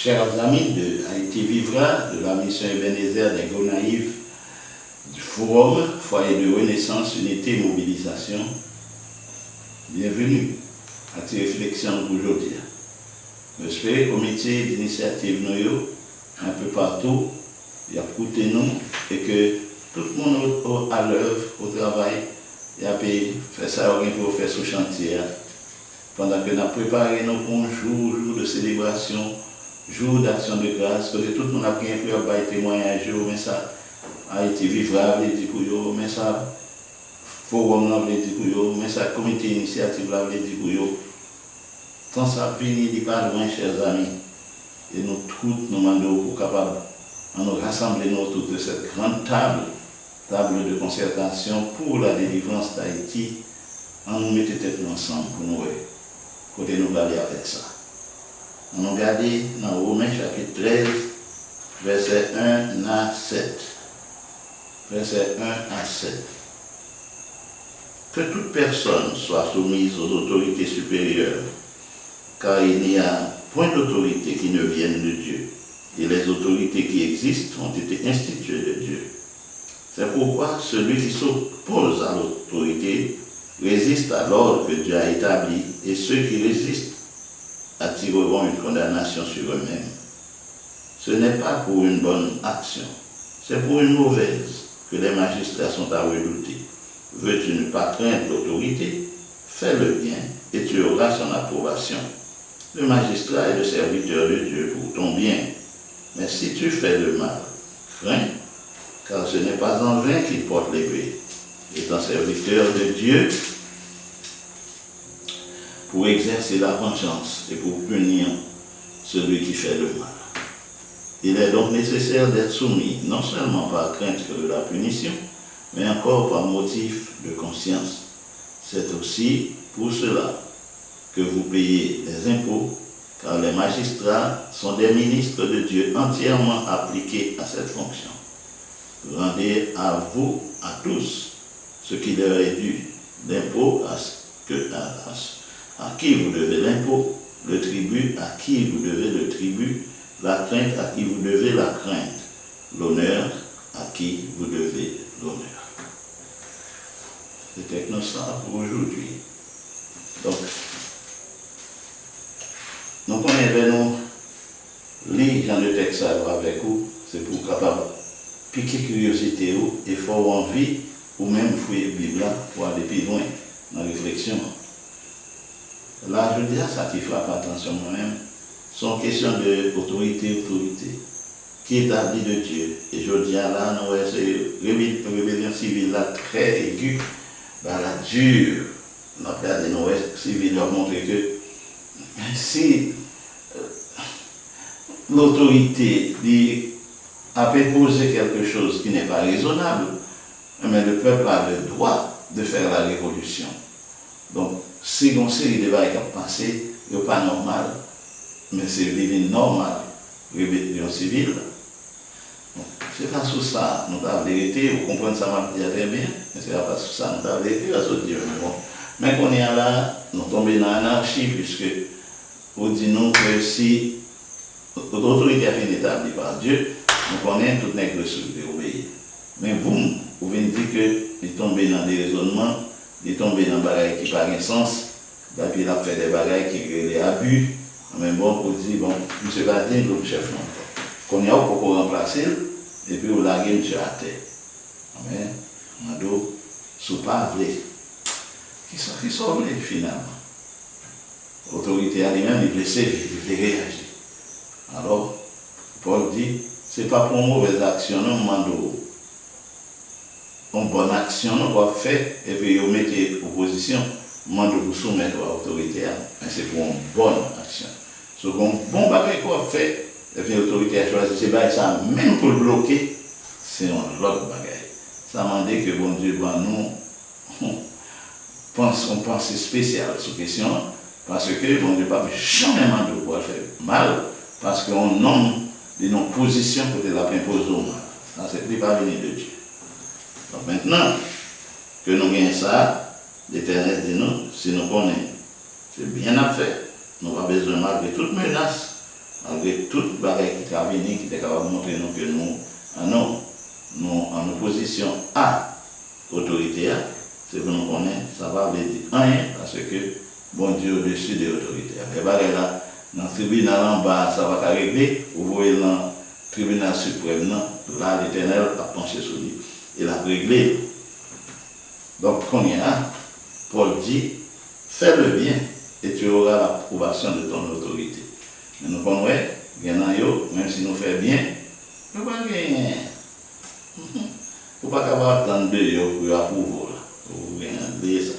Chers amis de Haïti Vivra, de la mission Ebenezer des Gonaïves, du Forum, Foyer de Renaissance, Unité et Mobilisation, bienvenue à cette réflexion pour aujourd'hui. J'espère que le comité d'initiative un peu partout, il a écouté nous et que tout le monde à l'œuvre, au travail, il a fait ça pour faire ce chantier. Pendant que nous avons préparé nos bons jours de célébration, jour d'action de grâce, que tout le monde a pris un peu à témoignage, mais ça a été vivable, mais ça forum, mais ça comité initiative, tant ça finit, il pas loin, chers amis, et nous tous nous demandons pour capable de nous rassembler autour de cette grande table de concertation pour la délivrance d'Haïti, en nous mettant tête ensemble pour nous côté nous aller avec ça. On a regardé dans Romains chapitre 13, verset 1 à 7. Verset 1 à 7. Que toute personne soit soumise aux autorités supérieures, car il n'y a point d'autorité qui ne vienne de Dieu. Et les autorités qui existent ont été instituées de Dieu. C'est pourquoi celui qui s'oppose à l'autorité résiste à l'ordre que Dieu a établi, et ceux qui résistent attireront une condamnation sur eux-mêmes. Ce n'est pas pour une bonne action, c'est pour une mauvaise que les magistrats sont à redouter. Veux-tu ne pas craindre l'autorité? Fais le bien et tu auras son approbation. Le magistrat est le serviteur de Dieu pour ton bien. Mais si tu fais le mal, crains, car ce n'est pas en vain qu'il porte l'épée. Étant serviteur de Dieu, pour exercer la vengeance et pour punir celui qui fait le mal. Il est donc nécessaire d'être soumis, non seulement par crainte de la punition, mais encore par motif de conscience. C'est aussi pour cela que vous payez les impôts, car les magistrats sont des ministres de Dieu entièrement appliqués à cette fonction. Rendez à vous, à tous, ce qui leur est dû, l'impôt à qui vous devez l'impôt, le tribut à qui vous devez le tribut, la crainte à qui vous devez la crainte, l'honneur à qui vous devez l'honneur. C'était ça pour aujourd'hui. Donc, nous connaissons les gens de texte avec vous, c'est pour capable piquer curiosité et fort envie, ou même fouiller la Bible pour aller plus loin dans la réflexion. Là, je dis à ça qui frappe attention moi-même, sont questions d'autorité, qui est établie de Dieu. Et je dis à là, nous c'est rébellion civile là, très aiguë, la dure. On a regardé nos civils leur montrer que si l'autorité a imposé quelque chose qui n'est pas raisonnable, mais le peuple a le droit de faire la révolution. Donc, si on série de débats qui ont passé, ce n'est pas normal, mais c'est normal, rébellion civile. C'est pas sous ça, nous avons vérité, vous comprenez ça m'a dit très bien, mais c'est pas sous ça, nous avons vérité, à se dire, mais bon. Mais qu'on est là, nous tombons dans l'anarchie, puisque vous dites nous que si l'autorité a été établie par Dieu, nous connaissons tout n'est que de obéir. Mais vous venez dire que vous tombez dans des raisonnements, vous tombez dans des bagailles qui n'ont pas de sens, et puis il a fait des bagailles qui créent des abus, mais bon, vous dites, bon, M. Badin, le chef non. Qu'on y a pour remplacer, et puis vous larguez M. à terre. Amen. Mado, sous pas vrai. Qui sont vrai finalement. L'autorité à lui-même, il veut servir, il veut réagir. Alors, Paul dit, ce n'est pas pour une mauvaise action, non, Mando. Une bonne action, non, qu'on fait, et puis vous mettez opposition, Mando vous soumettre à l'autorité, mais c'est pour une bonne action. Ce qu'on bon bagage qu'on fait, et puis l'autorité a choisi, c'est pas ça, même pour le bloquer, c'est un autre bagage. Ça m'a dit que bon Dieu, ben, nous, on pense spécial sur la question, parce que bon Dieu, pas jamais mandé pour faire mal, parce qu'on nomme de nos positions pour la imposer au mal. Ça, c'est pas venir de Dieu. Donc maintenant que nous gagnons ça, l'Éternel dit nous, si nous connaissons, c'est bien à faire. Nous avons besoin, malgré toute menace, malgré toute bagaille qui a venu, qui était capable de montrer nous que nous en opposition à l'autorité, c'est pour nous connaître, ça va veut dire rien, parce que bon Dieu au-dessus des autorités. Les bagailles là, dans le tribunal en bas, ça va régler, vous voyez dans le tribunal suprême, là l'Éternel a penché sur lui, il a réglé. Donc, quand il y a, Paul dit, fais le bien et tu auras l'approbation de ton autorité. Mais nous connaissons, même si nous faisons bien, nous ne pouvons pas gagner. Il ne faut pas attendre de eux pour approuver. Vous voyez ça.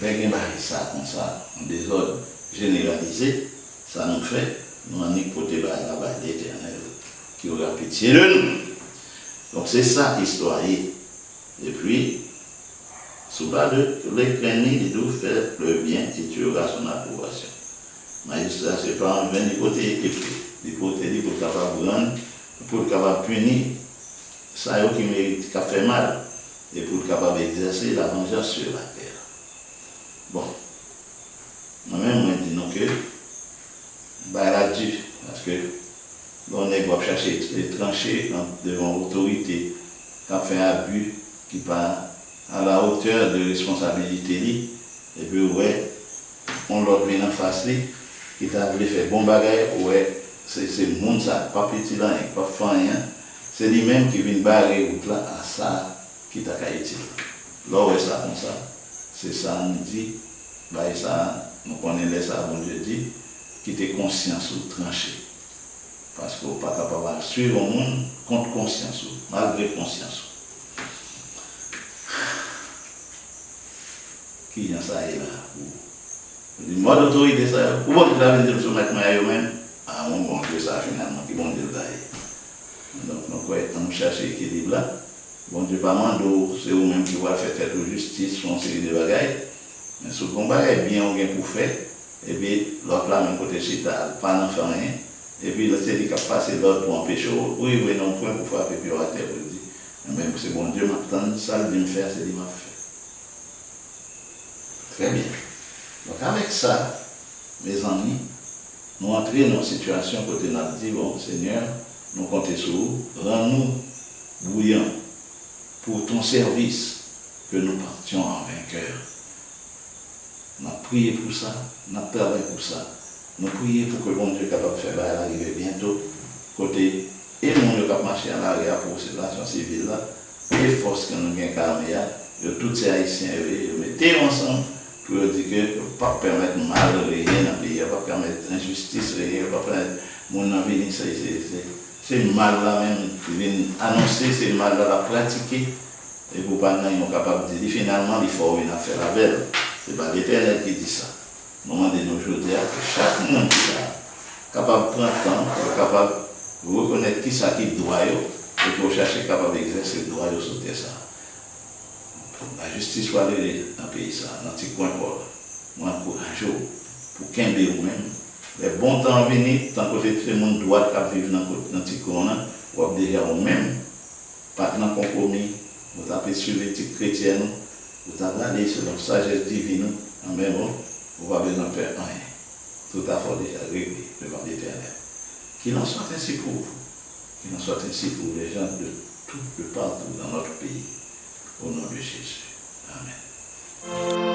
Avec ça comme ça, en désordre généralisé, ça nous fait, nous en écouter l'Éternel qui aura pitié de nous. Donc c'est ça l'histoire. Et puis, sous bas de l'écran, il doit faire le bien et tu auras son approbation. Magistrat, ce n'est pas un vain côté écrit. L'hypothèse pour capable rendre, pour capable punir, ça qui mérite, qui a fait mal, et pour capable exercer la vengeance sur la terre. Bon, moi-même, je dis non que, la dû, parce que on est va chercher les tranchées devant l'autorité qui a fait un abus, qui pas à la hauteur de responsabilité, et puis ouais, on l'autre vient en face, qui t'a voulu faire bon bagage, ouais, c'est le monde ça, pas petit là, pas fin rien, c'est lui-même qui vient barrer route là à ça qui t'a caïti. Là, ouais, ça comme ça, c'est ça, on dit, bah, ça, nous connaissons ça, bon Dieu dit, qui était conscience ou tranché. Parce qu'on n'est pas capable de suivre le monde contre conscience, malgré conscience. Qui y a ça et là? Le mode d'autorité, ça, ou bon, tu l'as vendu sur mettre moi-même, à mon bon Dieu, ça finalement, qui bon Dieu d'ailleurs. Donc, nous cherchons l'équilibre là. Bon Dieu, pas mando, c'est vous-même qui va faire tête de justice, son série de bagailles. Mais ce combat est bien pour faire. Et puis, l'autre là, même côté chita, pas d'en faire rien. Et puis, c'est lui qui a passé l'autre pour empêcher. Oui, oui, non, point pour frapper, puis on va terre pour dire. Même c'est bon Dieu m'attend, ça, il me faire, c'est lui m'a fait. Très bien. Donc, avec ça, mes amis, nous entrons dans une situation côté nous dit, bon, Seigneur, nous comptons sur vous, rends-nous bouillants pour ton service, que nous partions en vainqueur. Nous avons prié pour ça, nous avons travaillé pour ça. Nous prions pour que le bon Dieu soit capable de faire arriver bientôt, côté, et le monde qui marcher en arrière pour cette situation civile là, les forces que nous avons carmées, de tous ces Haïtiens, mettez ensemble pour dire que ne pas permettre mal rien dans le pays, ne pas permettre injustice, ne pas permettre mon avenir, c'est mal là même, qui vient annoncer, c'est mal là la pratiquer, et pour pas nous sommes capables de dire finalement il faut une affaire la belle. Ce n'est pas l'Éternel qui dit ça. Nous demandons aujourd'hui que chaque monde qui est capable de prendre le temps, capable de reconnaître qui ça qui doit, et pour chercher capable d'exercer le droit de sauter ça. La justice soit allée dans le pays, ça, dans ce coin pour moi, courageux, pour qu'un de vous-même, les bons temps venus, tant que tout le monde doit vivre dans ce coin, ou déjà vous-même, pas dans le compromis, vous avez suivi les petits chrétiens, vous avez allé sur la sagesse divine, en même temps, vous n'avez pas besoin de faire rien. Tout à fait déjà réglé devant l'Éternel. Qu'il en soit ainsi pour vous, qu'il en soit ainsi pour les gens de partout dans notre pays. Au nom de Jésus. Amen.